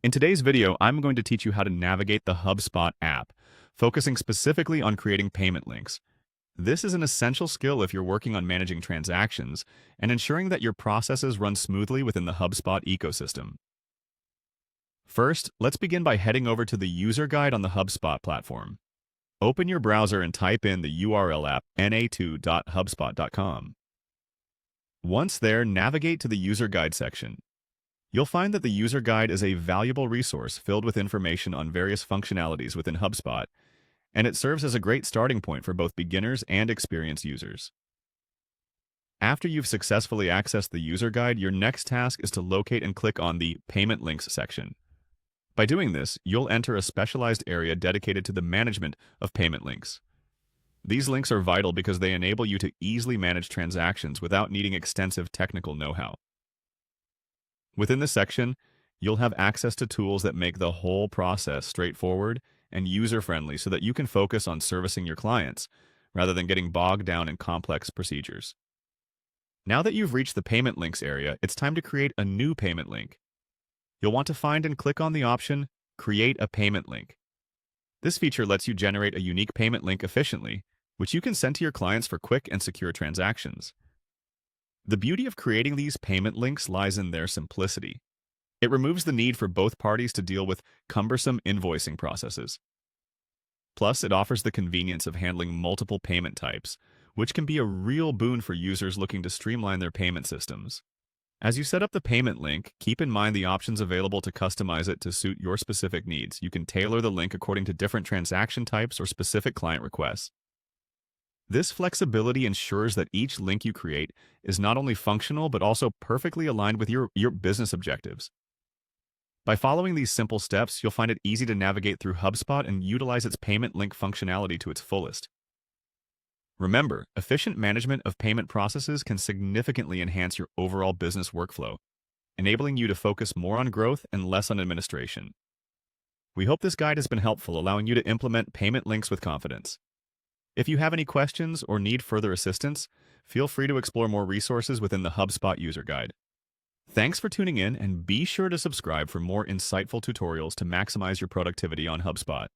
In today's video, I'm going to teach you how to navigate the HubSpot app, focusing specifically on creating payment links. This is an essential skill if you're working on managing transactions and ensuring that your processes run smoothly within the HubSpot ecosystem. First, let's begin by heading over to the user guide on the HubSpot platform. Open your browser and type in the URL app na2.hubspot.com. Once there, navigate to the user guide section. You'll find that the user guide is a valuable resource filled with information on various functionalities within HubSpot, and it serves as a great starting point for both beginners and experienced users. After you've successfully accessed the user guide, your next task is to locate and click on the Payment Links section. By doing this, you'll enter a specialized area dedicated to the management of payment links. These links are vital because they enable you to easily manage transactions without needing extensive technical know-how. Within this section, you'll have access to tools that make the whole process straightforward and user-friendly so that you can focus on servicing your clients rather than getting bogged down in complex procedures. Now that you've reached the Payment Links area, it's time to create a new payment link. You'll want to find and click on the option Create a Payment Link. This feature lets you generate a unique payment link efficiently, which you can send to your clients for quick and secure transactions. The beauty of creating these payment links lies in their simplicity. It removes the need for both parties to deal with cumbersome invoicing processes. Plus, it offers the convenience of handling multiple payment types, which can be a real boon for users looking to streamline their payment systems. As you set up the payment link, keep in mind the options available to customize it to suit your specific needs. You can tailor the link according to different transaction types or specific client requests. This flexibility ensures that each link you create is not only functional but also perfectly aligned with your business objectives. By following these simple steps, you'll find it easy to navigate through HubSpot and utilize its payment link functionality to its fullest. Remember, efficient management of payment processes can significantly enhance your overall business workflow, enabling you to focus more on growth and less on administration. We hope this guide has been helpful, allowing you to implement payment links with confidence. If you have any questions or need further assistance, feel free to explore more resources within the HubSpot user guide. Thanks for tuning in, and be sure to subscribe for more insightful tutorials to maximize your productivity on HubSpot.